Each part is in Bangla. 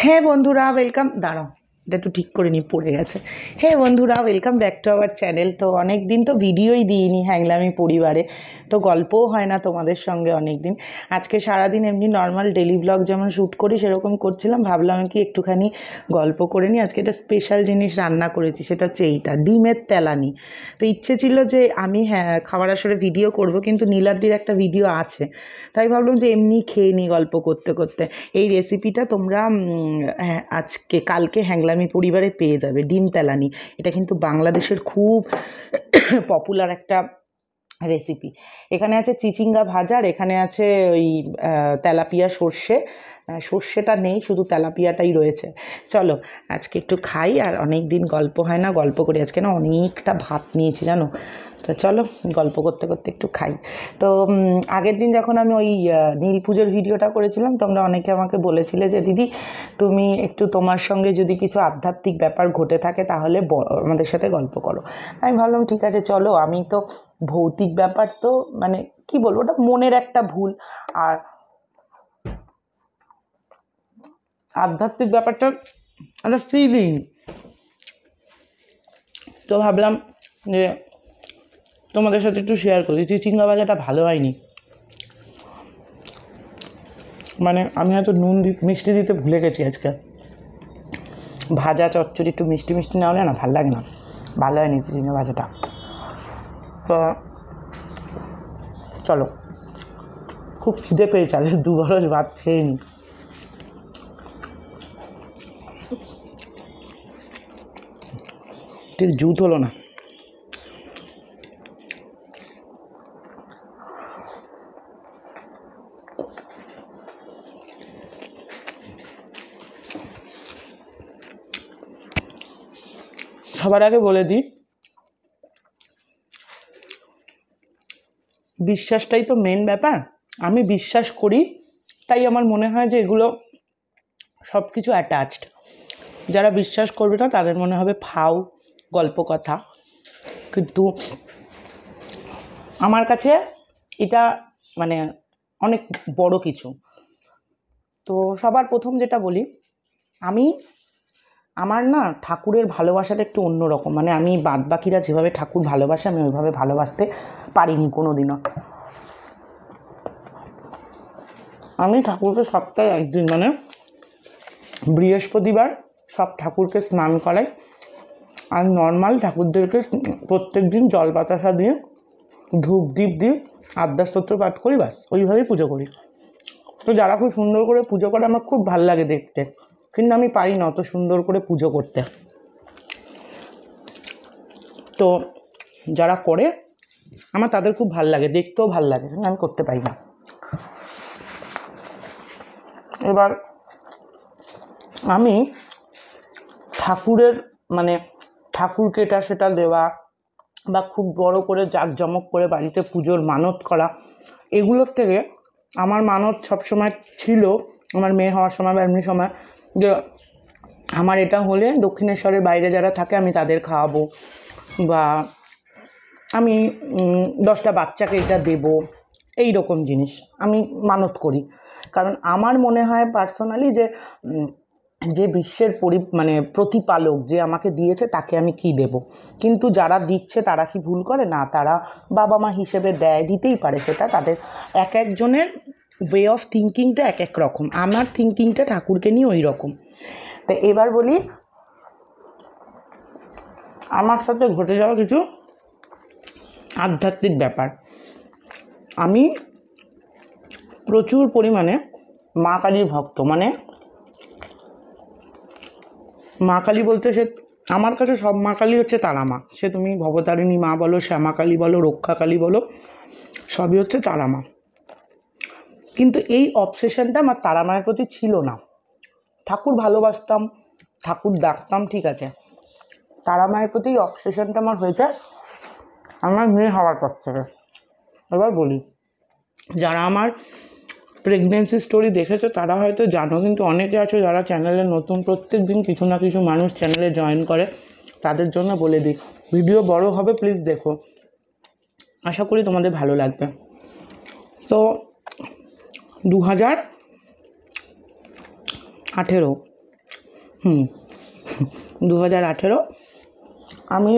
হ্যাঁ বন্ধুরা, ওয়েলকাম। দাঁড়াও, এটা একটু ঠিক করে নি, পড়ে গেছে। হ্যাঁ বন্ধুরা, welcome back to our channel. তো অনেক দিন তো ভিডিওই দিইনি হ্যাংলামি পরিবারে, তো গল্পও হয় না তোমাদের সঙ্গে অনেক দিন। আজকে সারাদিন এমনি নর্মাল ডেলি ব্লগ যেমন শ্যুট করি সেরকম করছিলাম, ভাবলাম কি একটুখানি গল্প করে নিই। আজকে একটা স্পেশাল জিনিস রান্না করেছি, সেটা হচ্ছে এইটা, ডিমের তেলানি। তো ইচ্ছে ছিল যে আমি খাবার আসরে ভিডিও করব, কিন্তু নীলাদ্রির একটা ভিডিও আছে, তাই ভাবলাম যে এমনি খেয়ে নিই গল্প করতে করতে। এই রেসিপিটা তোমরা আজকে কালকে হ্যাংলামি পরিবারে পেয়ে যাবে, ডিম তেলানি। এটা কিন্তু বাংলাদেশের খুব পপুলার একটা রেসিপি। এখানে আছে চিচিঙ্গা ভাজা, আর এখানে আছে ওই তেলাপিয়া সর্ষেটা নেই, শুধু তেলাপিয়াটাই রয়েছে। চলো আজকে একটু খাই, আর অনেক দিন গল্প হয় না, গল্প করি। আজকে না অনেকটা ভাত নিয়েছি জানো, তো চলো গল্প করতে করতে একটু খাই। তো আগের দিন যখন আমি ওই নীল পুজোর ভিডিওটা করেছিলাম, তোমরা অনেকে আমাকে বলেছিলে যে দিদি তুমি একটু তোমার সঙ্গে যদি কিছু আধ্যাত্মিক ব্যাপার ঘটে থাকে তাহলে আমাদের সাথে গল্প করো। আমি ভাবলাম ঠিক আছে চলো, আমি তো ভৌতিক ব্যাপার তো মানে কি বলবো, ওটা মনের একটা ভুল, আর আধ্যাত্মিক ব্যাপারটা একটা ফিলিং। তো ভাবলাম যে তোমাদের সাথে একটু শেয়ার করি। চিচিঙ্গা ভাজাটা ভালো হয়নি, মানে আমি হয়তো মিষ্টি দিতে ভুলে গেছি আজকে। ভাজা চচ্চড়ি একটু মিষ্টি মিষ্টি না হলে না ভালো লাগে না, ভালো হয়নি চিচিঙ্গা ভাজাটা। তো চলো, খুব খিদে পেয়েছে, আজ 2 বরস ভাত খেয়ে নি। ঠিক জুত হলো না। সবার আগে বলে দিই, বিশ্বাসটাই তো মেন ব্যাপার। আমি বিশ্বাস করি, তাই আমার মনে হয় যে এগুলো সব কিছু অ্যাটাচড। যারা বিশ্বাস করবে না তাদের মনে হবে ফাউ গল্প কথা, কিন্তু আমার কাছে এটা মানে অনেক বড় কিছু। তো সবার প্রথম যেটা বলি, আমার না ঠাকুরের ভালোবাসাটা একটু অন্যরকম। মানে আমি বাদবাকিরা যেভাবে ঠাকুর ভালোবাসে আমি ওইভাবে ভালোবাসতে পারিনি কোনো দিনও। আমি ঠাকুরকে সপ্তাহে একদিন, মানে বৃহস্পতিবার সব ঠাকুরকে স্নান করাই, আর নর্মাল ঠাকুরদেরকে প্রত্যেক দিন জল বাতাসা দিয়ে ধূপ দ্বীপ দিয়ে আদ্যাস্তোত্র পাঠ করি, বাস ওইভাবেই পুজো করি। তো যারা খুব সুন্দর করে পুজো করে আমার খুব ভাল লাগে দেখতে, কিন্তু আমি পারি না অত সুন্দর করে পুজো করতে। তো যারা করে আমার তাদের খুব ভাল লাগে, দেখতেও ভাল লাগে, কিন্তু আমি করতে পারি না। এবার আমি ঠাকুরের মানে ঠাকুরকে এটা সেটা দেওয়া বা খুব বড় করে জাঁকজমক করে বাড়িতে পুজোর মানত করা, এগুলোর থেকে আমার মানত সবসময় ছিল, আমার মেয়ে হওয়ার সময় বা এমনি সময়, যে আমার এটা হলে দক্ষিণেশ্বরের বাইরে যারা থাকে আমি তাদের খাওয়াবো, বা আমি 10টা বাচ্চাকে এটা দেবো, এই রকম জিনিস আমি মানত করি। কারণ আমার মনে হয় পার্সোনালি যে বিশ্বের মানে প্রতিপালক যে আমাকে দিয়েছে তাকে আমি কি দেব। কিন্তু যারা দিচ্ছে তারা কি ভুল করে না, তারা বাবা মা হিসেবে দেয়, দিতেই পারে, সেটা তাদের এক একজনের ওয়ে অফ থিঙ্কিংটা এক এক রকম। আমার থিঙ্কিংটা ঠাকুরকে নিয়ে ওই রকম। তো এবার বলি আমার সাথে ঘটে যাওয়া কিছু আধ্যাত্মিক ব্যাপার। আমি প্রচুর পরিমাণে মা কালীর ভক্ত। মানে মা কালী বলতে সে আমার কাছে সব মা কালী হচ্ছে তারা মা। সে তুমি ভবতারিণী মা বলো, শ্যামা কালী বলো, রক্ষা কালী বলো, সবই হচ্ছে তারা মা। কিন্তু এই অবসেশনটা আমার তারা মায়ের প্রতি ছিল না। ঠাকুর ভালোবাসতাম, ঠাকুর ডাকতাম, ঠিক আছে, তারা মায়ের প্রতি অবসেশনটা আমার হয়েছে আমার মেয়ে হওয়ার পর থেকে। এবার বলি, যারা আমার প্রেগনেন্সি স্টোরি দেখেছো তারা হয়তো জানো, কিন্তু অনেকে আছো যারা চ্যানেলে নতুন, প্রত্যেক দিন কিছু না কিছু মানুষ চ্যানেলে জয়েন করে, তাদের জন্য বলে দিই, ভিডিও বড় হবে প্লিজ দেখো, আশা করি তোমাদের ভালো লাগবে। তো 2018 2018 আমি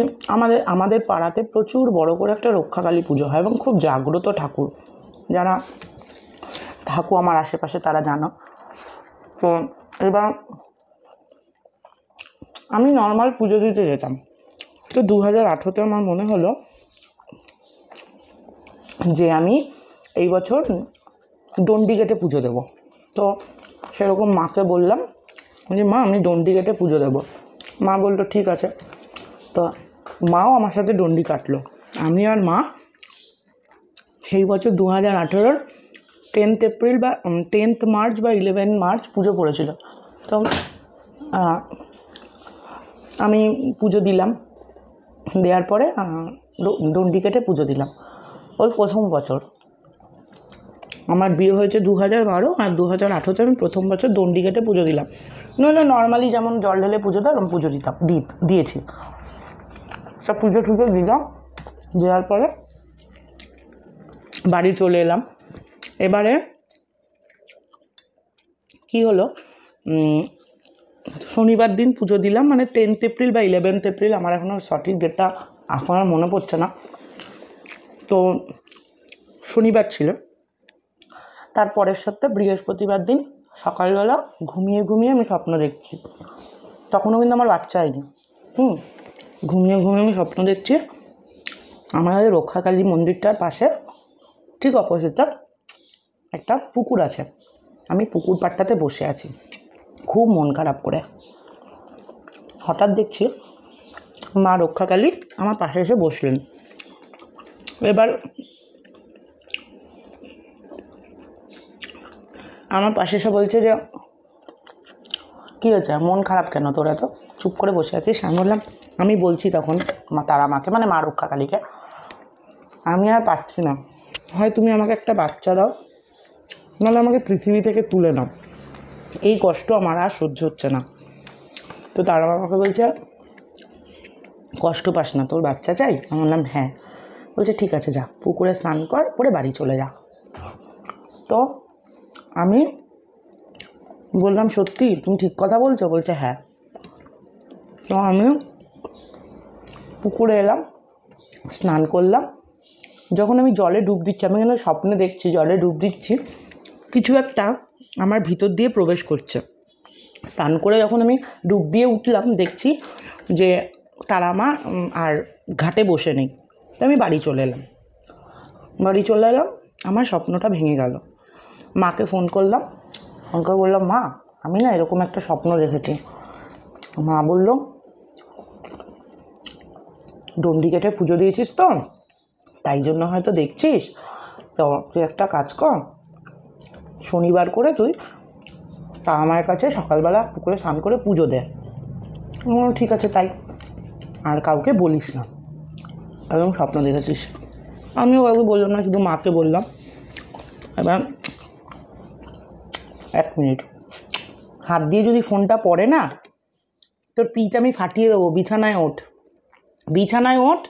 আমাদের পাড়াতে প্রচুর বড় করে একটা রক্ষাকালী পুজো হয় এবং খুব জাগ্রত ঠাকুর। যারা থাকো আমার আশেপাশে তারা জানো। তো এবার আমি নর্মাল পুজো দিতে যেতাম। তো 2018-তে আমার মনে হলো যে আমি এই বছর ডন্ডি গেটে পুজো দেবো। তো সেরকম মাকে বললাম যে মা আমি ডন্ডি গেটে পুজো দেবো। মা বললো ঠিক আছে। তো মাও আমার সাথে ডন্ডি কাটলো। আমি আর মা সেই বছর 2018-র 10th এপ্রিল বা 10th মার্চ বা 11 মার্চ পুজো পড়েছিল। তো আমি পুজো দিলাম, দেওয়ার পরে ডন্ডি কেটে পুজো দিলাম। ওই প্রথম বছর আমার বিয়ে হয়েছে 2012, আর 2018-তে আমি প্রথম বছর ডন্ডি কেটে পুজো দিলাম। নইলে নর্মালি যেমন জল ঢেলে পুজো দেয় ওরকম পুজো দিয়েছি। সব পুজো টুজো দিলাম, দেওয়ার পরে বাড়ি চলে এলাম। এবারে কি হলো, শনিবার দিন পুজো দিলাম, মানে 10th এপ্রিল বা 11th এপ্রিল, আমার এখনও সঠিক ডেটটা এখন আর মনে পড়ছে না। তো শনিবার ছিল। তার পরের সপ্তাহ বৃহস্পতিবার দিন সকালবেলা ঘুমিয়ে আমি স্বপ্ন দেখছি। তখনও কিন্তু আমার বাচ্চা হয়নি। ঘুমিয়ে আমি স্বপ্ন দেখছি আমাদের রক্ষাকালী মন্দিরটার পাশে ঠিক অপোজিটে একটা পুকুর আছে। আমি পুকুর পাড়টাতে বসে আছি খুব মন খারাপ করে। হঠাৎ দেখছি মা রক্ষাকালী আমার পাশে এসে বসলেন। এবার আমার পাশে এসে বলছে যে কী হয়েছে, মন খারাপ কেন তোর এত, চুপ করে বসে আছিস? আমি বললাম, আমি বলছি তখন তারা মাকে, মানে মা রক্ষাকালীকে, আমি আর পারছি না, হয় তুমি আমাকে একটা বাচ্চা দাও, নাহলে আমাকে পৃথিবী থেকে তুলে নাও, এই কষ্ট আমার আর সহ্য হচ্ছে না। তো তারা আমাকে বলছে কষ্ট পাস না, তোর বাচ্চা চাই? আমি বললাম হ্যাঁ। বলছে ঠিক আছে যা, পুকুরে স্নান কর, করে বাড়ি চলে যা। তো আমি বললাম সত্যি তুমি ঠিক কথা বলছো? বলছে হ্যাঁ। তো আমি পুকুরে এলাম, স্নান করলাম। যখন আমি জলে ডুব দিচ্ছি, আমি কিন্তু স্বপ্নে দেখছি জলে ডুব দিচ্ছি, কিছু একটা আমার ভিতর দিয়ে প্রবেশ করছে। স্নান করে যখন আমি ডুব দিয়ে উঠলাম, দেখছি যে তারা মা আর ঘাটে বসে নেই। তো আমি বাড়ি চলে এলাম। আমার স্বপ্নটা ভেঙে গেল। মাকে ফোন করলাম, ফোন করে বললাম মা আমি না এরকম একটা স্বপ্ন দেখেছি। মা বলল ডন্ডি কেটে পুজো দিয়েছিস তো, তাই জন্য হয়তো দেখছিস। তো তুই একটা কাজ কর, শনিবার করে তুই তারা মায়ের কাছে সকালবেলা পুকুরে স্নান করে পুজো দে। ঠিক আছে তাই, আর কাউকে বলিস না, এবং স্বপ্ন দেখেছিস। আমিও কাউকে বললাম না, শুধু মাকে বললাম। এবার 1 মিনিট, হাত দিয়ে যদি ফোনটা পড়ে না, তোর পিঠ আমি ফাটিয়ে দেবো। বিছানায় ওঠ।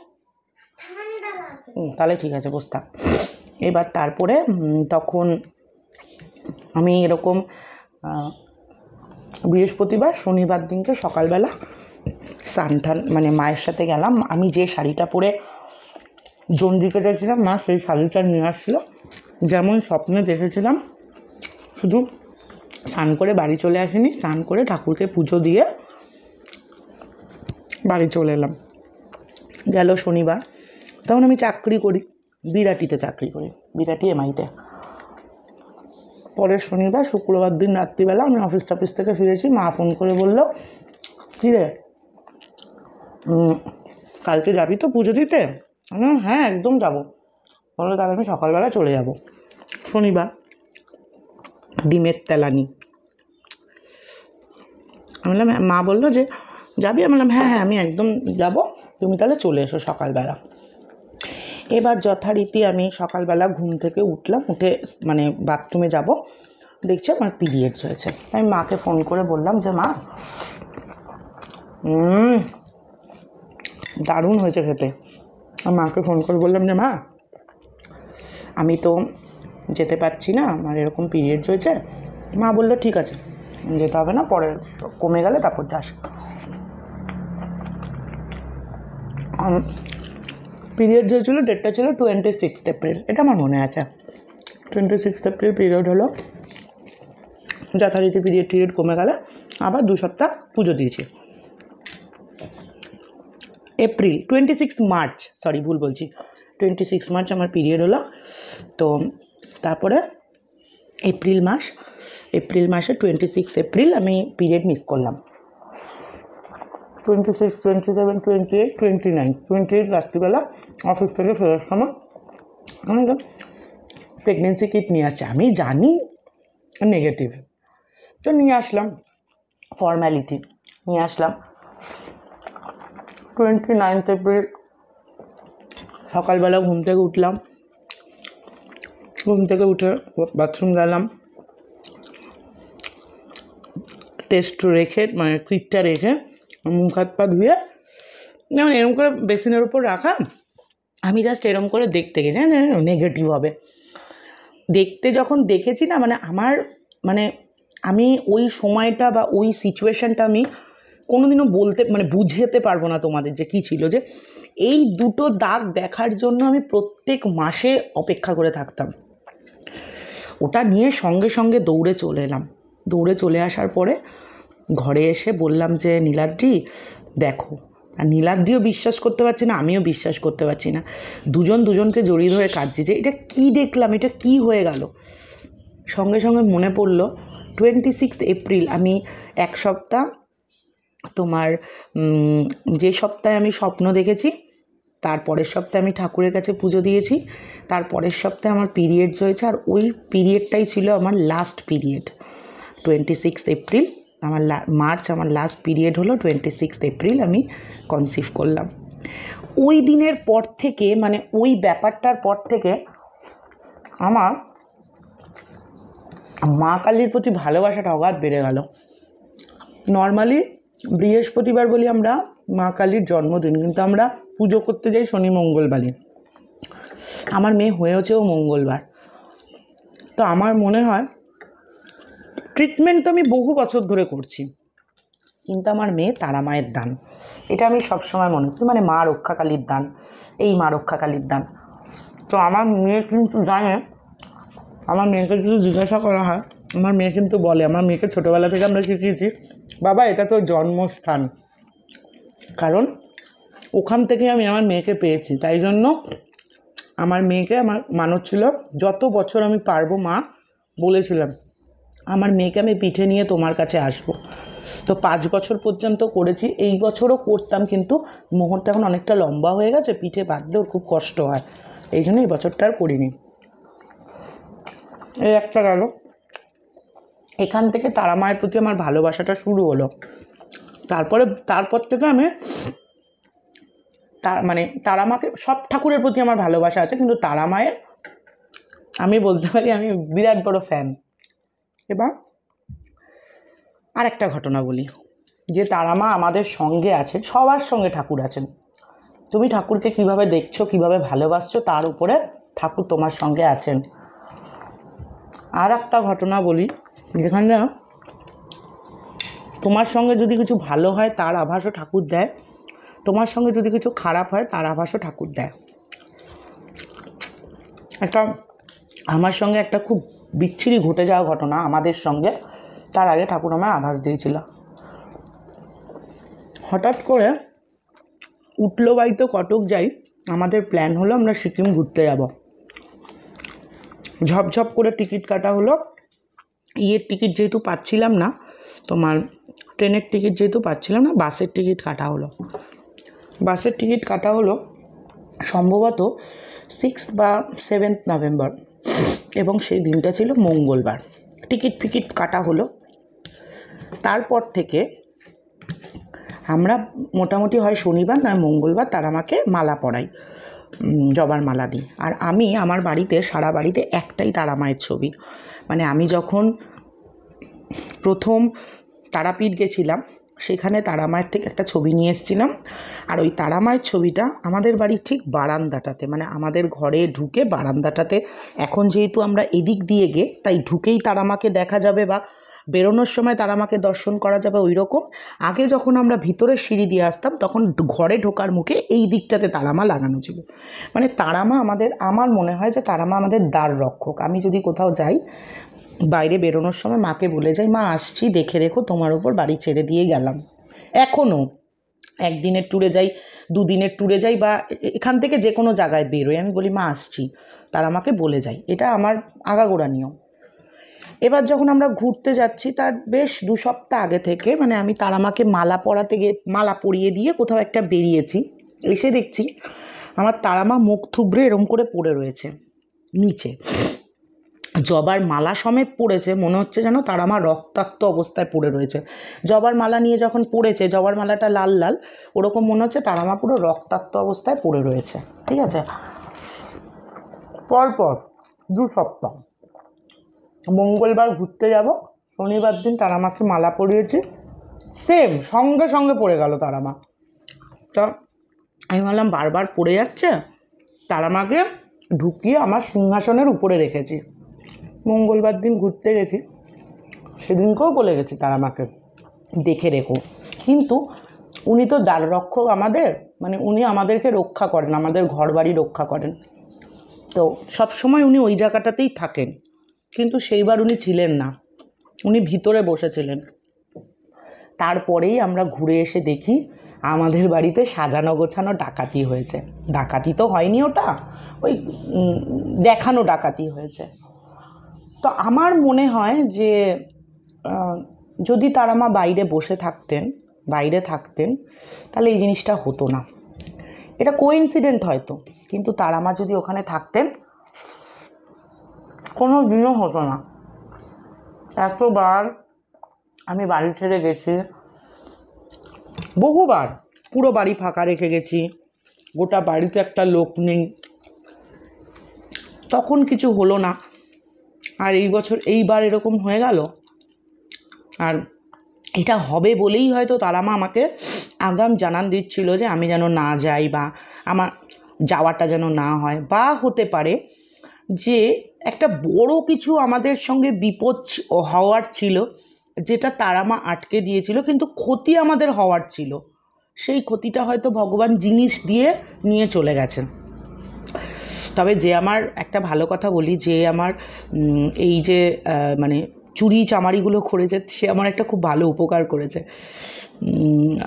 তাহলে ঠিক আছে, বস থাক। এবার তারপরে তখন আমি এরকম বৃহস্পতিবার শনিবার দিনকে সকালবেলা স্নান মানে মায়ের সাথে গেলাম। আমি যে শাড়িটা পরে ডন্ডি কেটেছিলাম, মা সেই শাড়িটা নিয়ে আসলো, যেমন স্বপ্নে দেখেছিলাম। শুধু স্নান করে বাড়ি চলে আসিনি, স্নান করে ঠাকুরকে পুজো দিয়ে বাড়ি চলে এলাম। গেল শনিবার, তখন আমি চাকরি করি, বিরাটিতে চাকরি করি, বিরাটি এমআইতে। পরের শনিবার শুক্রবার দিন রাত্রিবেলা আমি অফিস থেকে ফিরেছি। মা ফোন করে বলল কী রে কালকে যাবি তো পুজো দিতে? আমি হ্যাঁ একদম যাবো। বললো তাহলে আমি সকালবেলা চলে যাব। শনিবার, ডিমের তেলানি। আমি বললাম মা বললো যে যাবি? আমি বললাম হ্যাঁ আমি একদম যাব, তুমি তাহলে চলে এসো সকালবেলা। এবার যথারীতি আমি সকালবেলা ঘুম থেকে উঠলাম, উঠে মানে বাথরুমে যাব, দেখছি আমার পিরিয়ডস হয়েছে। আমি মাকে ফোন করে বললাম যে মা দারুণ হয়েছে খেতে। আর মাকে ফোন করে বললাম যে মা আমি তো যেতে পারছি না, আমার এরকম পিরিয়ডস হয়েছে। মা বললো ঠিক আছে যেতে হবে না, পরে কমে গেলে তারপর যাস। পিরিয়ড হয়েছিল, ডেটটা ছিল 26 এপ্রিল, এটা আমার মনে আছে। 26 এপ্রিল পিরিয়ড হলো, যথারীতি পিরিয়ড কমে গেলে আবার 2 সপ্তাহ পুজো দিয়েছি। এপ্রিল 26 মার্চ, সরি ভুল বলছি, 26 মার্চ আমার পিরিয়ড হলো। তো তারপরে এপ্রিল মাসে 26 এপ্রিল আমি পিরিয়ড মিস করলাম। 26, 27, 28, 29, 28 রাত্রিবেলা অফিস থেকে ফেরার সময় আমি প্রেগনেন্সি কিট নিয়ে আসছি, আমি জানি নেগেটিভ, তো নিয়ে আসলাম, ফর্ম্যালিটি নিয়ে আসলাম। 29 এপ্রিল সকালবেলা ঘুম থেকে উঠলাম, ঘুম থেকে উঠে বাথরুম গেলাম, টেস্ট রেখে মানে কিটটা রেখে মুখ হাত পা ধুয়ে, যেমন এরকম করে বেসিনের উপর রাখা, আমি জাস্ট এরকম করে দেখতে গেছি নেগেটিভ হবে। দেখতে যখন দেখেছি না, মানে আমার মানে আমি ওই সময়টা বা ওই সিচুয়েশানটা আমি কোনোদিনও বলতে মানে বুঝাতে পারবো না তোমাদের যে কী ছিল, যে এই দুটো দাগ দেখার জন্য আমি প্রত্যেক মাসে অপেক্ষা করে থাকতাম। ওটা নিয়ে সঙ্গে সঙ্গে দৌড়ে চলে এলাম। দৌড়ে চলে আসার পরে ঘরে এসে বললাম যে নীলাদ্রি দেখো, আর নীলাদ্রিও বিশ্বাস করতে পারছি না, আমিও বিশ্বাস করতে পারছি না, দুজনকে জড়িয়ে ধরে কাঁদছি যে এটা কী দেখলাম, এটা কী হয়ে গেল। সঙ্গে সঙ্গে মনে পড়লো 26 এপ্রিল আমি এক সপ্তাহ তোমার যে সপ্তাহে আমি স্বপ্ন দেখেছি, তারপরের সপ্তাহে আমি ঠাকুরের কাছে পুজো দিয়েছি, তারপরের সপ্তাহে আমার পিরিয়ডস হয়েছে, আর ওই পিরিয়ডটাই ছিল আমার লাস্ট পিরিয়ড। 26 এপ্রিল আমার মার্চ আমার লাস্ট পিরিয়ড হলো, 26 এপ্রিল আমি কনসিভ করলাম। ওই দিনের পর থেকে মানে ওই ব্যাপারটার পর থেকে আমার মা কালীর প্রতি ভালোবাসাটা অগাধ বেড়ে গেল। নর্মালি বৃহস্পতিবার বলি আমরা মা কালীর জন্মদিন, কিন্তু আমরা পুজো করতে যাই শনি মঙ্গলবারে। আমার মেয়ে হয়েছেও মঙ্গলবার। তো আমার মনে হয় ট্রিটমেন্ট তো আমি বহু বছর ধরে করছি, কিন্তু আমার মেয়ে তারা মায়ের দান, এটা আমি সবসময় মনে করি, মানে মা রক্ষাকালীর দান, এই মা রক্ষাকালীর দান। তো আমার মেয়ে কিন্তু জানে, আমার মেয়েকে যদি জিজ্ঞাসা করা হয়, আমার মেয়ে কিন্তু বলে, আমার মেয়েকে ছোটোবেলা থেকে আমরা শিখিয়েছি বাবা এটা তো জন্মস্থান, কারণ ওখান থেকে আমি আমার মেয়েকে পেয়েছি। তাই জন্য আমার মেয়েকে আমার মানত ছিল যত বছর আমি পারবো, মা বলেছিলাম আমার মেয়েকে আমি পিঠে নিয়ে তোমার কাছে আসবো। তো 5 বছর পর্যন্ত করেছি, এই বছরও করতাম, কিন্তু মুহূর্তে এখন অনেকটা লম্বা হয়ে গেছে, পিঠে বাঁধলেও খুব কষ্ট হয়, এই জন্য এই বছরটা আর করিনি। এই একটা গেল, এখান থেকে তারা মায়ের প্রতি আমার ভালোবাসাটা শুরু হলো। তারপর থেকে আমি মানে তারা মাকে, সব ঠাকুরের প্রতি আমার ভালোবাসা আছে, কিন্তু তারা মায়ের আমি বলতে পারি আমি বিরাট বড় ফ্যান। এবার আর একটা ঘটনা বলি, যে তারা মা আমাদের সঙ্গে আছেন, সবার সঙ্গে ঠাকুর আছেন। তুমি ঠাকুরকে কিভাবে দেখছো, কিভাবে ভালোবাসছো, তার উপরে ঠাকুর তোমার সঙ্গে আছেন। আর একটা ঘটনা বলি, যেখানে তোমার সঙ্গে যদি কিছু ভালো হয় তার আভাসও ঠাকুর দেয়, তোমার সঙ্গে যদি কিছু খারাপ হয় তার আভাসও ঠাকুর দেয়। আমার সঙ্গে একটা খুব বিচ্ছিরি ঘটে যাওয়া ঘটনা আমাদের সঙ্গে, তার আগে ঠাকুর আমায় আভাস দিয়েছিল। হঠাৎ করে উঠলো বাড়িতে কটক যাই, আমাদের প্ল্যান হলো আমরা সিকিম ঘুরতে যাব। ঝপঝপ করে টিকিট কাটা হলো, টিকিট যেহেতু পাচ্ছিলাম না, তোমার ট্রেনের টিকিট যেহেতু পাচ্ছিলাম না, বাসের টিকিট কাটা হলো। বাসের টিকিট কাটা হলো সম্ভবত 6 বা 7 নভেম্বর, এবং সেই দিনটা ছিল মঙ্গলবার। টিকিট কাটা হলো। তারপর থেকে আমরা মোটামুটি হয় শনিবার নয় মঙ্গলবার তারা আমাকে মালা পরাই, জবার মালা দিই। আর আমি আমার বাড়িতে, সারা বাড়িতে একটাই তারা মায়ের ছবি, মানে আমি যখন প্রথম তারাপীঠ গেছিলাম সেখানে তারা মায়ের থেকে একটা ছবি নিয়ে এসেছিলাম, আর ওই তারা মায়ের ছবিটা আমাদের বাড়ির ঠিক বারান্দাটাতে, মানে আমাদের ঘরে ঢুকে বারান্দাটাতে, এখন যেহেতু আমরা এদিক দিয়ে তাই ঢুকেই তারা মাকে দেখা যাবে বা বেরোনোর সময় তারা মাকে দর্শন করা যাবে ওই রকম। আগে যখন আমরা ভিতরের সিঁড়ি দিয়ে আসতাম তখন ঘরে ঢোকার মুখে এই দিকটাতে তারা মা লাগানো ছিল। মানে তারা মা আমাদের, আমার মনে হয় যে তারা মা আমাদের দ্বার রক্ষক। আমি যদি কোথাও যাই, বাইরে বেরোনোর সময় মাকে বলে যাই, মা আসছি, দেখে রেখো, তোমার ওপর বাড়ি ছেড়ে দিয়ে গেলাম। এখনও একদিনের ট্যুরে যাই, দুদিনের ট্যুরে যাই, বা এখান থেকে যে কোনো জায়গায় বেরোই, আমি বলি মা আসছি, তারা আমাকে বলে যাই। এটা আমার আগাগোড়া নিয়ম। এবার যখন আমরা ঘুরতে যাচ্ছি তার বেশ 2 সপ্তাহ আগে থেকে, মানে আমি তারা মাকে মালা পরাতে গিয়ে, মালা পরিয়ে দিয়ে কোথাও একটা বেরিয়েছি, এসে দেখছি আমার তারা মা মুখ থুবড়ে এরম করে পড়ে রয়েছে নিচে, জবার মালা সমেত পড়েছে। মনে হচ্ছে যেন তারা মা রক্তাক্ত অবস্থায় পড়ে রয়েছে। জবার মালা নিয়ে যখন পড়েছে, জবার মালাটা লাল লাল, ওরকম মনে হচ্ছে তারা মা পুরো রক্তাক্ত অবস্থায় পড়ে রয়েছে। ঠিক আছে, পরপর 2 সপ্তাহ, মঙ্গলবার ঘুরতে যাব, শনিবার দিন তারা মাকে মালা পরিয়েছি, সেম সঙ্গে সঙ্গে পড়ে গেল তারা মা। তা আমি ভাবলাম বারবার পড়ে যাচ্ছে, তারা মাকে ঢুকিয়ে আমার সিংহাসনের উপরে রেখেছি। মঙ্গলবার দিন ঘুরতে গেছি, সেদিনকেও বলে গেছি তারা মাকে দেখে রেখো। কিন্তু উনি তো দ্বার রক্ষক আমাদের, মানে উনি আমাদেরকে রক্ষা করেন, আমাদের ঘর বাড়ি রক্ষা করেন। তো সবসময় উনি ওই জায়গাটাতেই থাকেন, কিন্তু সেইবার উনি ছিলেন না, উনি ভিতরে বসেছিলেন। তারপরেই আমরা ঘুরে এসে দেখি আমাদের বাড়িতে সাজানো গোছানো ডাকাতি হয়েছে। ডাকাতি তো হয়নি, ওটা ওই দেখানো ডাকাতি হয়েছে। তো আমার মনে হয় যে যদি তারা মা বাইরে বসে থাকতেন, বাইরে থাকতেন, তাহলে এই জিনিসটা হতো না। এটা কোইন্সিডেন্ট হয়তো, কিন্তু তারা মা যদি ওখানে থাকতেন কোনো দিনও হতো না। এতবার আমি বাড়ি ছেড়ে গেছি, বহুবার পুরো বাড়ি ফাঁকা রেখে গেছি, গোটা বাড়িতে একটা লোক নেই, তখন কিছু হলো না। আর এই বছর এইবার এরকম হয়ে গেল। আর এটা হবে বলেই হয়তো তারা মা আমাকে আগাম জানান দিচ্ছিল যে আমি যেন না যাই, বা আমার যাওয়াটা যেন না হয়। বা হতে পারে যে একটা বড় কিছু আমাদের সঙ্গে বিপদ হওয়ার ছিল, যেটা তারা মা আটকে দিয়েছিল, কিন্তু ক্ষতি আমাদের হওয়ার ছিল, সেই ক্ষতিটা হয়তো ভগবান জিনিস দিয়ে নিয়ে চলে গেছেন। তবে যে আমার একটা ভালো কথা বলি, যে আমার এই যে মানে চুরি চামারিগুলো করেছে, সে আমার একটা খুব ভালো উপকার করেছে।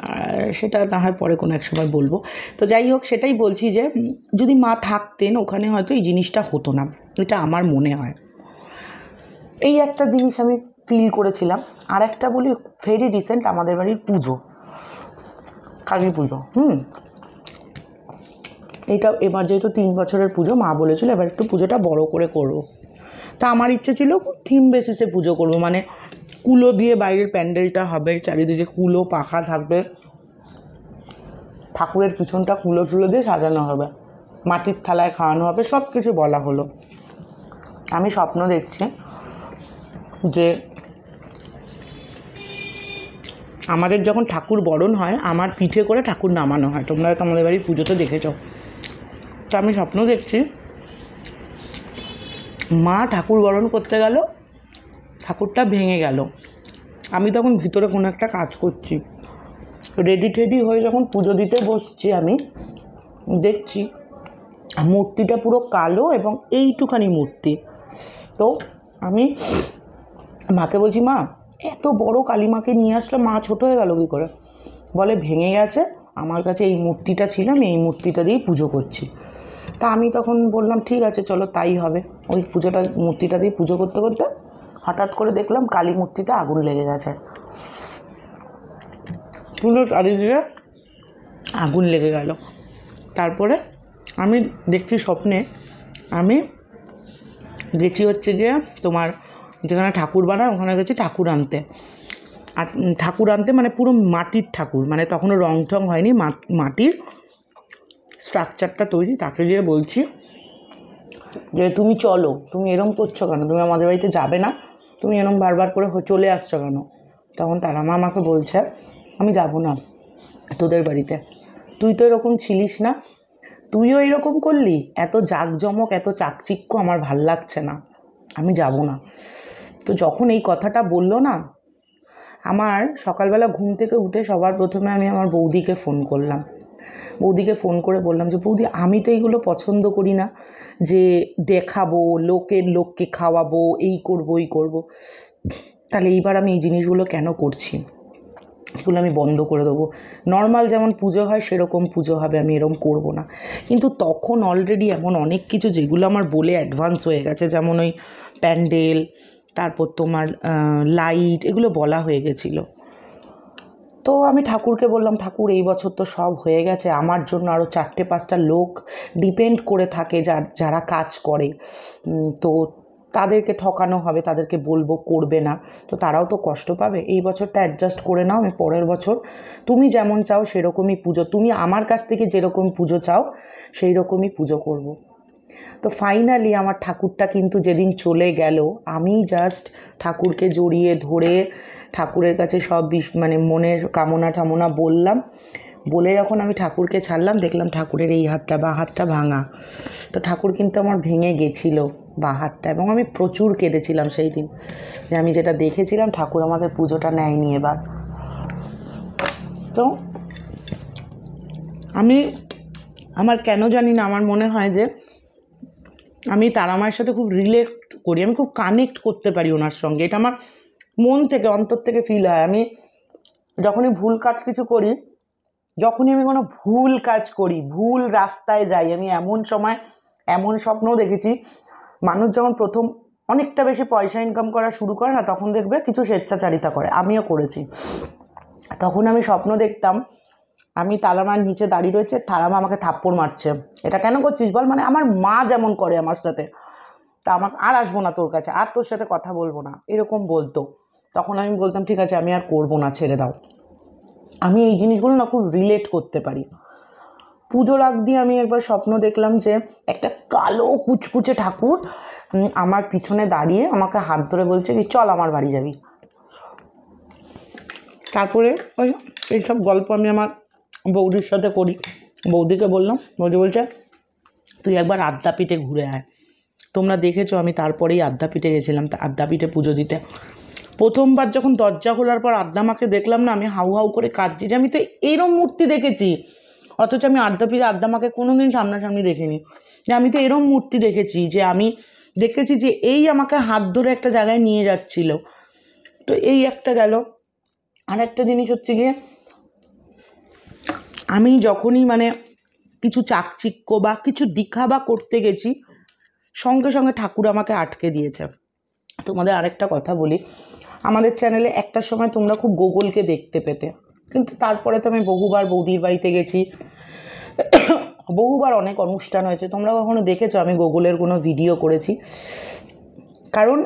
আর সেটা না হয় পরে কোনো এক সময় বলবো। তো যাই হোক, সেটাই বলছি যে যদি মা থাকতেন ওখানে হয়তো এই জিনিসটা হতো না, এটা আমার মনে হয়। এই একটা জিনিস আমি ফিল করেছিলাম। আর একটা বলি, ভেরি রিসেন্ট আমাদের বাড়ির পুজো, কালী পুজো। এইটা এবার যেহেতু 3 বছরের পুজো, মা বলেছিল এবার একটু পুজোটা বড় করে করবো। তা আমার ইচ্ছে ছিল থিম বেসিসে পুজো করবো, মানে কুলো দিয়ে বাইরের প্যান্ডেলটা হবে, চারিদিকে কুলো পাখা থাকবে, ঠাকুরের পিছনটা কুলো টুলো দিয়ে সাজানো হবে, মাটির থালায় খাওয়ানো হবে, সব কিছু বলা হলো। আমি স্বপ্ন দেখছি যে আমাদের যখন ঠাকুর বরণ হয়, আমার পিঠে করে ঠাকুর নামানো হয়। তোমরা হয়তো আমাদের বাড়ির পুজোতে দেখেছ। তো আমি স্বপ্ন দেখছি মা ঠাকুর বরণ করতে গেল, ঠাকুরটা ভেঙে গেল, আমি তখন ভিতরে কোনো একটা কাজ করছি, রেডি টেডি হয়ে যখন পুজো দিতে বসছি, আমি দেখছি মূর্তিটা পুরো কালো এবং এইটুখানি মূর্তি। তো আমি মাকে বলছি, মা এত বড় কালী মাকে নিয়ে আসলে, মা ছোট হয়ে গেল কী করে? বলে ভেঙে গেছে, আমার কাছে এই মূর্তিটা ছিল, আমি এই মূর্তিটা দিয়েই পুজো করছি। তা আমি তখন বললাম ঠিক আছে চলো তাই হবে। ওই মূর্তিটা দিয়ে পুজো করতে করতে হঠাৎ করে দেখলাম কালী মূর্তিতে আগুন লেগে গেছে, পুরো চারিদিকে আগুন লেগে গেল। তারপরে আমি দেখছি স্বপ্নে, আমি গেছি হচ্ছে যে তোমার যেখানে ঠাকুর বানায় ওখানে গেছি ঠাকুর আনতে। আর ঠাকুর আনতে মানে পুরো মাটির ঠাকুর, মানে তখনও রং টং হয়নি, মাটির স্ট্রাকচারটা তৈরি। তাকে গিয়ে বলছি যে তুমি চলো, তুমি এরম করছো কেন, তুমি আমাদের বাড়িতে যাবে না, তুমি এরম বারবার করে চলে আসছো কেন? তখন তারা মা আমাকে বলছে আমি যাবো না তোদের বাড়িতে, তুই তো এরকম ছিলিস না, তুইও এরকম করলি, এত জাঁকজমক এত চাকচিক্য আমার ভাল লাগছে না, আমি যাব না। তো যখন এই কথাটা বললো না, আমার সকালবেলা ঘুম থেকে উঠে সবার প্রথমে আমি আমার বৌদিকে ফোন করলাম। বৌদিকে ফোন করে বললাম যে বৌদি, আমি তো এইগুলো পছন্দ করি না, যে দেখাবো, লোককে খাওয়াবো, এই করব ওই করব, তাহলে এইবার আমি এই জিনিসগুলো কেন করছি, এগুলো আমি বন্ধ করে দেবো। নর্মাল যেমন পুজো হয় সেরকম পুজো হবে, আমি এরকম করব না। কিন্তু তখন অলরেডি এমন অনেক কিছু যেগুলো আমার বলে অ্যাডভান্স হয়ে গেছে, যেমন ওই প্যান্ডেল, তারপর তোমার লাইট, এগুলো বলা হয়ে গেছিলো। তো আমি ঠাকুরকে বললাম, ঠাকুর এই বছর তো সব হয়ে গেছে, আমার জন্য আরও 4-5টা লোক ডিপেন্ড করে থাকে, যারা কাজ করে, তো তাদেরকে ঠকানো হবে, তাদেরকে বলবো করবে না, তো তারাও তো কষ্ট পাবে। এই বছরটা অ্যাডজাস্ট করে নাও, আমি পরের বছর তুমি যেমন চাও সেরকমই পুজো, তুমি আমার কাছ থেকে যেরকম পুজো চাও সেই রকমই পুজো করব। তো ফাইনালি আমার ঠাকুরটা কিন্তু যেদিন চলে গেল, আমি জাস্ট ঠাকুরকে জড়িয়ে ধরে ঠাকুরের কাছে সব মানে মনের কামনা টামনা বললাম। বলে যখন আমি ঠাকুরকে ছাড়লাম, দেখলাম ঠাকুরের এই হাতটা, বাঁ হাতটা ভাঙা। তো ঠাকুর কিন্তু আমার ভেঙে গেছিলো বাঁ হাতটা, এবং আমি প্রচুর কেঁদেছিলাম সেই দিন, যে আমি যেটা দেখেছিলাম ঠাকুর আমাদের পুজোটা নেয়নি এবার। তো আমার কেন জানি না, আমার মনে হয় যে আমি তারা মায়ের সাথে খুব রিলেট করি, আমি খুব কানেক্ট করতে পারি ওনার সঙ্গে, এটা আমার মন থেকে, অন্তর থেকে ফিল হয়। আমি যখনই ভুল কাজ কিছু করি, যখনই আমি কোনো ভুল কাজ করি, ভুল রাস্তায় যাই, আমি এমন সময় এমন স্বপ্নও দেখেছি, মানুষ যখন প্রথম অনেকটা বেশি পয়সা ইনকাম করা শুরু করে না, তখন দেখবে কিছু স্বেচ্ছাচারিতা করে, আমিও করেছি। তখন আমি স্বপ্ন দেখতাম আমি তারামার নিচে দাঁড়িয়ে রয়েছে, তারামা আমাকে থাপ্পড় মারছে, এটা কেন করছিস বল, মানে আমার মা যেমন করে আমার সাথে, তা আমার আর আসবো না তোর কাছে, আর তোর সাথে কথা বলবো না, এরকম বলতো। তখন আমি বলতাম ঠিক আছে, আমি আর করবো না, ছেড়ে দাও। আমি এই জিনিসগুলো না খুব রিলেট করতে পারি। পুজোর আগ দিয়ে আমি একবার স্বপ্ন দেখলাম যে একটা কালো কুচকুচে ঠাকুর আমার পিছনে দাঁড়িয়ে আমাকে হাত ধরে বলছে কি চল আমার বাড়ি যাবি। তারপরে ওই এইসব গল্প আমি আমার বৌদির সাথে করি। বৌদিকে বললাম, বৌদি বলছে তুই একবার আদ্যাপীঠে ঘুরে আয়। তোমরা দেখেছো আমি তারপরেই আদ্যাপীঠে গেছিলাম, আদ্যাপীঠে পুজো দিতে। প্রথমবার যখন দরজা খোলার পর আদ্যামাকে দেখলাম না, আমি হাউ হাউ করে কাঁদছি যে আমি তো এরম মূর্তি দেখেছি, অথচ আমি আদ্যাপীঠে আদ্যামাকে কোনো দিন সামনাসামনি দেখিনি, যে আমি তো এরম মূর্তি দেখেছি, যে আমি দেখেছি যে এই আমাকে হাত ধরে একটা জায়গায় নিয়ে যাচ্ছিল। তো এই একটা গেল। আর একটা জিনিস হচ্ছে গিয়ে, আমি যখনই মানে কিছু চাকচিক্য বা কিছু দেখাবা করতে গেছি, সঙ্গে সঙ্গে ঠাকুর আমাকে আটকে দিয়েছে। তোমাদের আরেকটা কথা বলি, আমাদের চ্যানেলে একটা সময় তোমরা খুব গোগলকে দেখতে পেতে, কিন্তু তারপরে তো আমি বহুবার বৌদির বাড়িতে গেছি, বহুবার অনেক অনুষ্ঠান হয়েছে, তোমরা কখনো দেখেছো আমি গোগলের কোনো ভিডিও করেছি? কারণ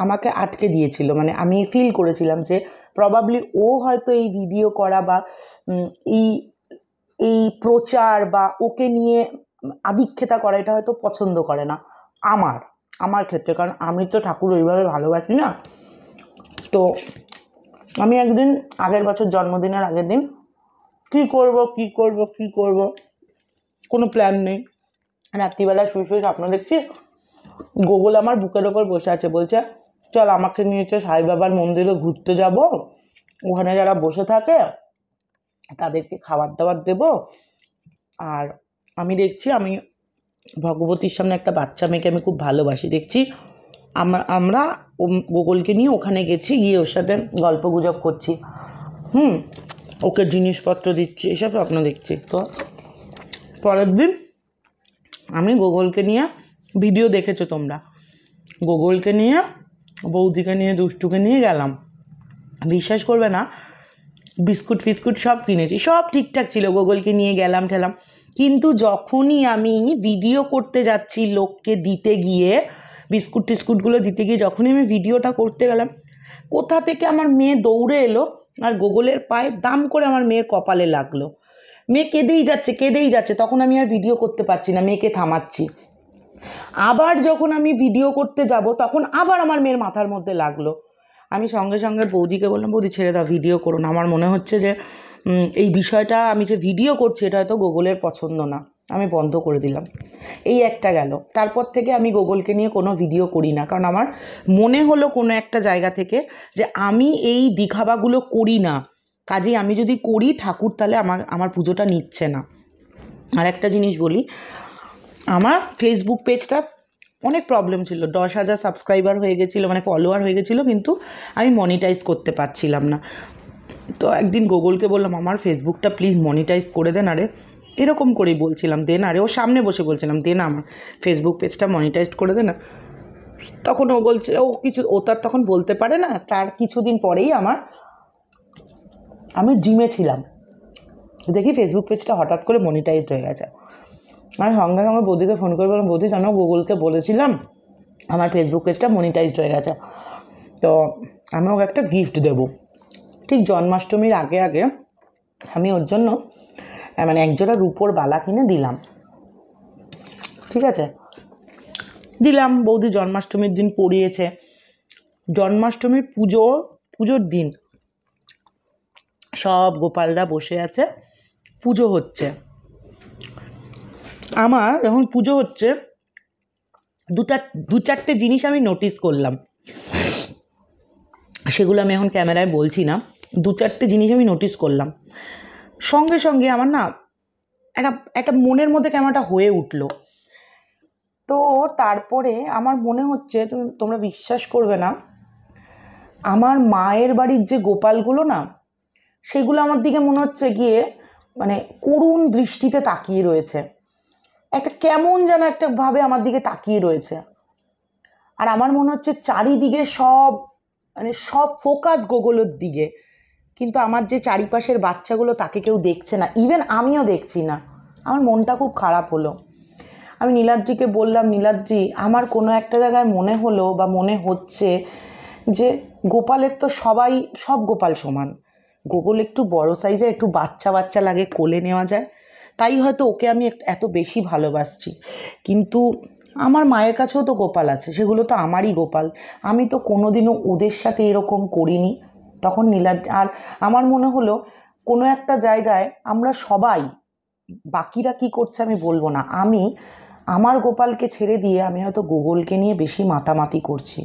আমাকে আটকে দিয়েছিল, মানে আমি ফিল করেছিলাম যে প্রবাবলি ও হয়তো এই ভিডিও করা বা এই প্রচার বা ওকে নিয়ে আদিক্ষেতা করা, এটা হয়তো পছন্দ করে না আমার ক্ষেত্রে, কারণ আমি তো ঠাকুর ওইভাবে ভালোবাসি না। তো আমি একদিন আগের বছর জন্মদিনের আগের দিন কি করব কোনো প্ল্যান নেই, রাত্রিবেলা শুয়ে শুয়ে স্বপ্ন দেখছি গোগল আমার বুকের ওপর বসে আছে, বলছে চল আমাকে নিয়ে চল সাই বাবার মন্দিরে ঘুরতে যাব, ওখানে যারা বসে থাকে তাদেরকে খাবার দাবার দেবো। আর আমি দেখছি, আমি ভগবতীর সামনে একটা বাচ্চা মেয়েকে আমি খুব ভালোবাসি, দেখছি আমরা গোগলকে নিয়ে ওখানে গেছি, গিয়ে ওর সাথে গল্প গুজব করছি, ওকে জিনিসপত্র দিচ্ছি, এসব স্বপ্ন দেখছি। তো পরের দিন আমি গোগলকে নিয়ে, ভিডিও দেখেছো তোমরা, গোগলকে নিয়ে, বৌদিকে নিয়ে, দুষ্টুকে নিয়ে গেলাম। বিশ্বাস করবে না, বিস্কুট ফিস্কুট সব কিনেছি, সব ঠিকঠাক ছিল, গোগলকে নিয়ে গেলাম ঠেলাম। কিন্তু যখনই আমি ভিডিও করতে যাচ্ছি লোককে দিতে গিয়ে, বিস্কুট টিস্কুটগুলো দিতে গিয়ে যখনই আমি ভিডিওটা করতে গেলাম, কোথা থেকে আমার মেয়ে দৌড়ে এলো আর গোগলের পায়ে দাম করে আমার মেয়ের কপালে লাগলো। মেয়ে কেঁদেই যাচ্ছে, তখন আমি আর ভিডিও করতে পারছি না, মেয়েকে থামাচ্ছি। আবার যখন আমি ভিডিও করতে যাব, তখন আবার আমার মেয়ের মাথার মধ্যে লাগলো। আমি সঙ্গে সঙ্গে বৌদিকে বললাম, বৌদি ছেড়ে দাও, ভিডিও করুন, আমার মনে হচ্ছে যে এই বিষয়টা আমি যে ভিডিও করছি এটা হয়তো গুগলের পছন্দ না, আমি বন্ধ করে দিলাম। এই একটা গেল, তারপর থেকে আমি গুগলকে নিয়ে কোনো ভিডিও করি না, কারণ আমার মনে হলো কোনো একটা জায়গা থেকে যে আমি এই দিখাবাগুলো করি না, কাজেই আমি যদি করি ঠাকুর তাহলে আমার পুজোটা নিচ্ছে না। আর একটা জিনিস বলি, আমার ফেসবুক পেজটা অনেক প্রবলেম ছিল, 10,000 সাবস্ক্রাইবার হয়ে গেছিলো, মানে ফলোয়ার হয়ে গেছিলো, কিন্তু আমি মনিটাইজ করতে পারছিলাম না। তো একদিন গুগলকে বললাম আমার ফেসবুকটা প্লিজ মনিটাইজ করে দেন, আরে এরকম করেই বলছিলাম, দেন আরে ওর সামনে বসে বলছিলাম দেন আমার ফেসবুক পেজটা মনিটাইজ করে দে না। তখন ও বলছে ও তার তখন বলতে পারে না, তার কিছুদিন পরেই আমি জিমে ছিলাম, দেখি ফেসবুক পেজটা হঠাৎ করে মনিটাইজড হয়ে গেছে। আমি সঙ্গে সঙ্গে বৌদিকে ফোন করে বললাম বৌদি জানো গুগলকে বলেছিলাম আমার ফেসবুক পেজটা মনিটাইজড হয়ে গেছে, তো আমি ওকে একটা গিফট দেবো। ঠিক জন্মাষ্টমীর আগে আগে আমি ওর জন্য মানে একজোড়া রূপোর বালা কিনে দিলাম, ঠিক আছে, দিলাম। বৌদি জন্মাষ্টমীর দিন পরিয়েছে, জন্মাষ্টমীর পুজোর দিন সব গোপালরা বসে আছে, পুজো হচ্ছে। আমার যখন পুজো হচ্ছে দু চারটে জিনিস আমি নোটিস করলাম, সেগুলো আমি এখন ক্যামেরায় বলছি না, দু চারটে জিনিস আমি নোটিস করলাম। সঙ্গে সঙ্গে আমার না একটা মনের মধ্যে কেমনটা হয়ে উঠলো। তো তারপরে আমার মনে হচ্ছে, তোমরা বিশ্বাস করবে না, আমার মায়ের বাড়ির যে গোপালগুলো না, সেগুলো আমার দিকে মনে হচ্ছে গিয়ে মানে করুণ দৃষ্টিতে তাকিয়ে রয়েছে, একটা কেমন যেন একটা ভাবে আমার দিকে তাকিয়ে রয়েছে। আর আমার মনে হচ্ছে চারিদিকে সব ফোকাস গুগলের দিকে, কিন্তু আমার যে চারিপাশের বাচ্চাগুলো তাকে কেউ দেখছে না, ইভেন আমিও দেখছি না। আমার মনটা খুব খারাপ হলো। আমি নীলাদ্রিকে বললাম নীলাদ্রি আমার কোনো একটা জায়গায় মনে হলো বা মনে হচ্ছে যে গোপালের তো সব গোপাল সমান, গোকুল একটু বড় সাইজে একটু বাচ্চা লাগে, কোলে নেওয়া যায়, তাই হয়তো ওকে আমি এত বেশি ভালোবাসছি। কিন্তু আমার মায়ের কাছেও তো গোপাল আছে, সেগুলো তো আমারই গোপাল, আমি তো কোনোদিনও ওদের সাথে এরকম করিনি। তখন আর আমার মনে হলো কোনো একটা জায়গায় আমরা সবাই, বাকিরা কি করছে আমি বলবো না, আমি আমার গোপালকে ছেড়ে দিয়ে আমি হয়তো গুগলকে নিয়ে বেশি মাতামাতি করছি।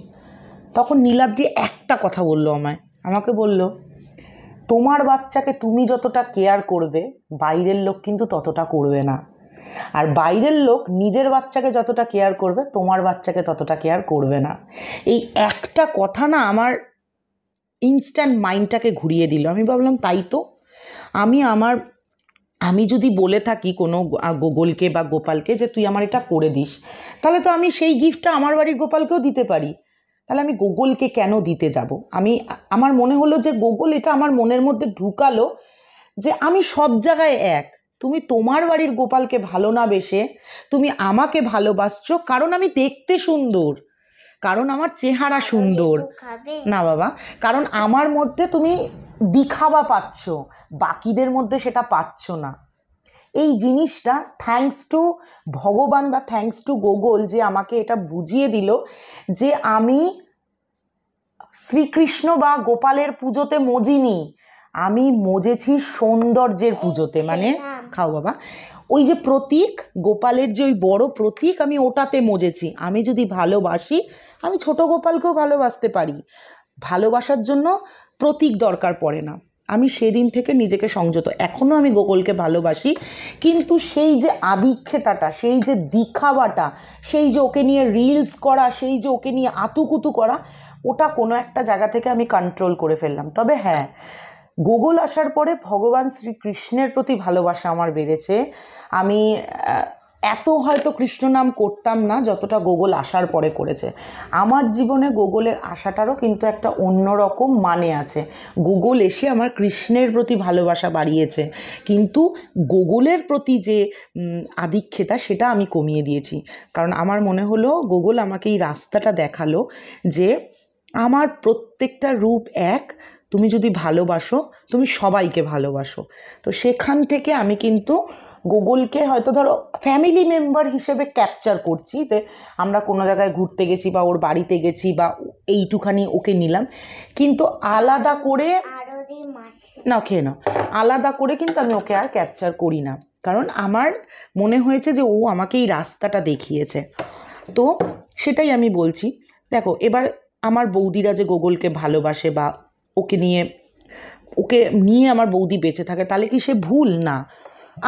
তখন নীলাদ্রি একটা কথা বললো আমাকে বলল তোমার বাচ্চাকে তুমি যতটা কেয়ার করবে বাইরের লোক কিন্তু ততটা করবে না, আর বাইরের লোক নিজের বাচ্চাকে যতটা কেয়ার করবে তোমার বাচ্চাকে ততটা কেয়ার করবে না। এই একটা কথা না আমার ইনস্ট্যান্ট মাইন্ডটাকে ঘুরিয়ে দিল। আমি ভাবলাম তাই তো, আমি যদি বলে থাকি কোনো গুগলকে বা গোপালকে যে তুই আমার এটা করে দিস, তাহলে তো আমি সেই গিফটটা আমার বাড়ির গোপালকেও দিতে পারি, তাহলে আমি গুগলকে কেন দিতে যাব? আমার মনে হলো যে গুগল এটা আমার মনের মধ্যে ঢুকালো যে আমি সব জায়গায় এক, তুমি তোমার বাড়ির গোপালকে ভালো না বেসে তুমি আমাকে ভালোবাসছো কারণ আমি দেখতে সুন্দর, কারণ আমার চেহারা সুন্দর না বাবা, কারণ আমার মধ্যে তুমি দিখাবা পাচ্ছ, বাকিদের মধ্যে সেটা পাচ্ছ না। এই জিনিসটা থ্যাঙ্কস টু ভগবান বা থ্যাঙ্কস টু গুগল যে আমাকে এটা বুঝিয়ে দিল যে আমি শ্রীকৃষ্ণ বা গোপালের পুজোতে মজিনি, আমি মজেছি সৌন্দর্যের পুজোতে, মানে খাও বাবা, ওই যে প্রতীক গোপালের যে ওই বড় প্রতীক আমি ওটাতে মজেছি। আমি যদি ভালোবাসি আমি ছোট গোপালকেও ভালোবাসতে পারি, ভালোবাসার জন্য প্রতীক দরকার পড়ে না। আমি সেদিন থেকে নিজেকে সংযত, এখনও আমি গোকুলকে ভালোবাসি, কিন্তু সেই যে আদিক্ষেতাটা, সেই যে দিখাবাটা, সেই যে ওকে নিয়ে রিলস করা, সেই যে ওকে নিয়ে আতুকুতু করা, ওটা কোনো একটা জায়গা থেকে আমি কন্ট্রোল করে ফেললাম। তবে হ্যাঁ, গুগল আসার পরে ভগবান শ্রীকৃষ্ণের প্রতি ভালোবাসা আমার বেড়েছে। আমি এত হয়তো কৃষ্ণ নাম করতাম না যতটা গুগল আসার পরে করেছে। আমার জীবনে গুগলের আসাটারও কিন্তু একটা অন্যরকম মানে আছে। গুগল এসে আমার কৃষ্ণের প্রতি ভালোবাসা বাড়িয়েছে, কিন্তু গুগলের প্রতি যে আধিক্যতা সেটা আমি কমিয়ে দিয়েছি। কারণ আমার মনে হলো গুগল আমাকে এই রাস্তাটা দেখালো যে আমার প্রত্যেকটা রূপ এক, তুমি যদি ভালোবাসো তুমি সবাইকে ভালোবাসো। তো সেখান থেকে আমি কিন্তু গুগলকে হয়তো ধরো ফ্যামিলি মেম্বার হিসেবে ক্যাপচার করছি, যে আমরা কোনো জায়গায় ঘুরতে গেছি বা ওর বাড়িতে গেছি বা এইটুখানি ওকে নিলাম, কিন্তু আলাদা করে না খেয়ে নাও। আলাদা করে কিন্তু আমি ওকে আর ক্যাপচার করি না, কারণ আমার মনে হয়েছে যে ও আমাকে এই রাস্তাটা দেখিয়েছে, তো সেটাই আমি বলছি। দেখো এবার আমার বৌদিরা যে গোগলকে ভালোবাসে বা ওকে নিয়ে আমার বৌদি বেঁচে থাকে, তাহলে কি সে ভুল? না,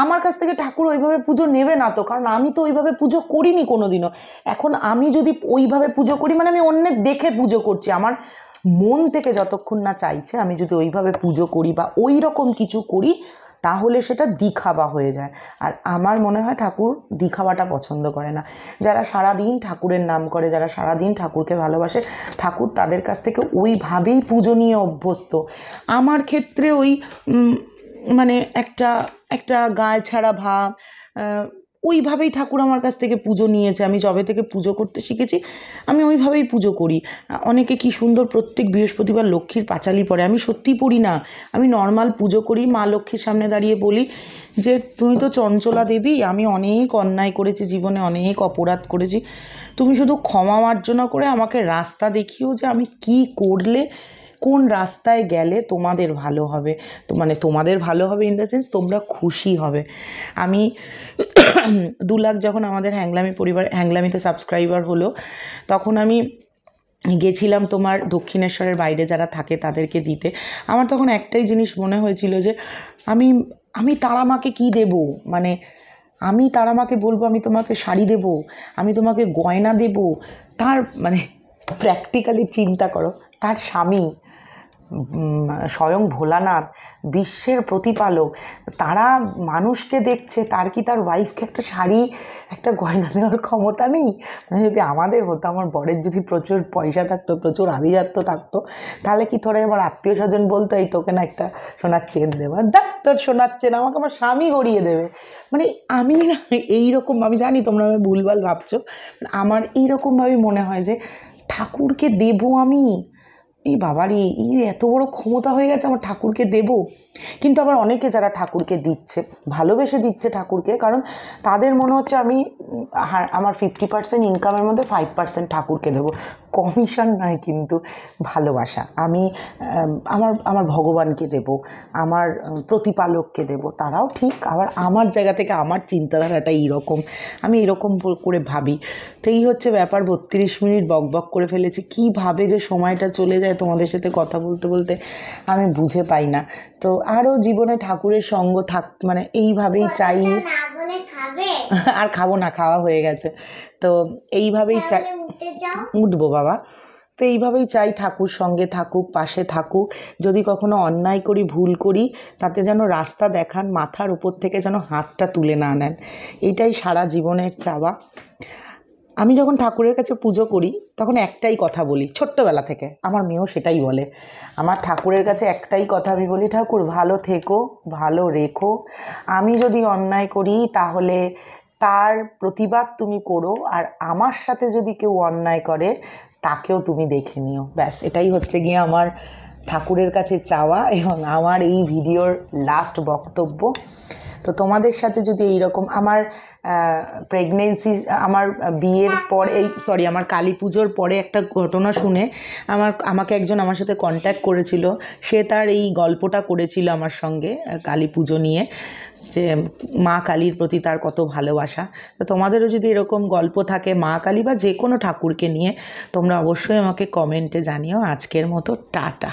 আমার কাছ থেকে ঠাকুর ওইভাবে পুজো নেবে না তো, কারণ আমি তো ওইভাবে পুজো করিনি কোনোদিনও। এখন আমি যদি ওইভাবে পুজো করি মানে আমি অন্যের দেখে পুজো করছি। আমার মন থেকে যতক্ষণ না চাইছে আমি যদি ওইভাবে পুজো করি বা ওই রকম কিছু করি, তাহলে সেটা দিখাবা হয়ে যায়। আর আমার মনে হয় ঠাকুর দিখাবাটা পছন্দ করে না। যারা সারাদিন ঠাকুরের নাম করে, যারা সারাদিন ঠাকুরকে ভালোবাসে, ঠাকুর তাদের কাছ থেকে ওইভাবেই পুজো নিয়ে অভ্যস্ত। আমার ক্ষেত্রে ওই মানে একটা গায়ে ছাড়া ভাব, ওইভাবেই ঠাকুর আমার কাছ থেকে পুজো নিয়েছে। আমি যবে থেকে পুজো করতে শিখেছি আমি ওইভাবেই পুজো করি। অনেকে কি সুন্দর প্রত্যেক বৃহস্পতিবার লক্ষ্মীর পাঁচালি পড়ে, আমি সত্যিই পড়ি না। আমি নর্মাল পুজো করি, মা লক্ষ্মীর সামনে দাঁড়িয়ে বলি যে তুমি তো চঞ্চলা দেবী, আমি অনেক অন্যায় করেছি জীবনে, অনেক অপরাধ করেছি, তুমি শুধু ক্ষমা মার্জনা করে আমাকে রাস্তা দেখিও যে আমি কি করলে কোন রাস্তায় গেলে তোমাদের ভালো হবে। তো মানে তোমাদের ভালো হবে ইন দ্য সেন্স তোমরা খুশি হবে। আমি 2 লাখ যখন আমাদের হ্যাংলামিতে সাবস্ক্রাইবার হলো, তখন আমি গেছিলাম তোমার দক্ষিণেশ্বরের বাইরে যারা থাকে তাদেরকে দিতে। আমার তখন একটাই জিনিস মনে হয়েছিল যে আমি তারামাকে কি দেব, মানে আমি তারামাকে বলবো আমি তোমাকে শাড়ি দেব, আমি তোমাকে গয়না দেব। তার মানে প্র্যাকটিক্যালি চিন্তা করো, তার স্বামী স্বয়ং ভোলানাথ, বিশ্বের প্রতিপালক, তারা মানুষকে দেখছে, তার কি তার ওয়াইফকে একটা শাড়ি একটা গয়না দেওয়ার ক্ষমতা নেই? মানে যদি আমাদের হতো, আমার বরের যদি প্রচুর পয়সা থাকতো, প্রচুর আভিজাত্য থাকতো, তাহলে কি থোড়ে আমার আত্মীয় স্বজন বলতো এই তোকে না একটা সোনার চেন দেবে, দেখ তোর সোনার চেন আমাকে আমার স্বামী গড়িয়ে দেবে। মানে আমি না এইরকম, আমি জানি তোমরা আমি ভুলভাল ভাবছো, আমার এইরকমভাবে মনে হয় যে ঠাকুরকে দেবো আমি, এই বাবারই এই এত বড় ক্ষমতা হয়ে গেছে আমার ঠাকুরকে দেব। কিন্তু আবার অনেকে যারা ঠাকুরকে দিচ্ছে, ভালোবেসে দিচ্ছে ঠাকুরকে, কারণ তাদের মনে হচ্ছে আমি আমার 50% ইনকামের মধ্যে 5% ঠাকুরকে দেবো। কমিশন নয় কিন্তু ভালোবাসা। আমি আমার ভগবানকে দেব, আমার প্রতিপালককে দেব। তারাও ঠিক, আবার আমার জায়গা থেকে আমার চিন্তাধারাটা এইরকম, আমি এরকম করে ভাবি। তো এই হচ্ছে ব্যাপার। 32 মিনিট বকবক করে ফেলেছি। কীভাবে যে সময়টা চলে যায় তোমাদের সাথে কথা বলতে বলতে আমি বুঝে পাই না। তো আরও জীবনে ঠাকুরের সঙ্গ মানে এইভাবেই চাই। আর খাবো না, খাওয়া হয়ে গেছে। তো এইভাবেই চাই, উঠবো বাবা। তো এইভাবেই চাই ঠাকুর সঙ্গে থাকুক, পাশে থাকুক। যদি কখনো অন্যায় করি, ভুল করি, তাতে যেন রাস্তা দেখান, মাথার উপর থেকে যেন হাতটা তুলে না নেন। এটাই সারা জীবনের চাওয়া। আমি যখন ঠাকুরের কাছে পুজো করি তখন একটাই কথা বলি, ছোট্টবেলা থেকে আমার মেয়েও সেটাই বলে। আমার ঠাকুরের কাছে একটাই কথা আমি বলি, ঠাকুর ভালো থেকো, ভালো রেখো। আমি যদি অন্যায় করি তাহলে তার প্রতিবাদ তুমি করো, আর আমার সাথে যদি কেউ অন্যায় করে তাকেও তুমি দেখে নিও। ব্যাস এটাই হচ্ছে গিয়ে আমার ঠাকুরের কাছে চাওয়া এবং আমার এই ভিডিওর লাস্ট বক্তব্য। তো তোমাদের সাথে যদি এইরকম আমার প্রেগনেন্সি, আমার বিয়ের পরে আমার কালী পুজোর পরে একটা ঘটনা শুনে আমাকে একজন আমার সাথে কন্ট্যাক্ট করেছিল। সে তার এই গল্পটা করেছিল আমার সঙ্গে কালী পুজো নিয়ে, যে মা কালীর প্রতি তার কত ভালোবাসা। তো তোমাদেরও যদি এরকম গল্প থাকে মা কালী বা যে কোনো ঠাকুরকে নিয়ে, তোমরা অবশ্যই আমাকে কমেন্টে জানিও। আজকের মতো টাটা।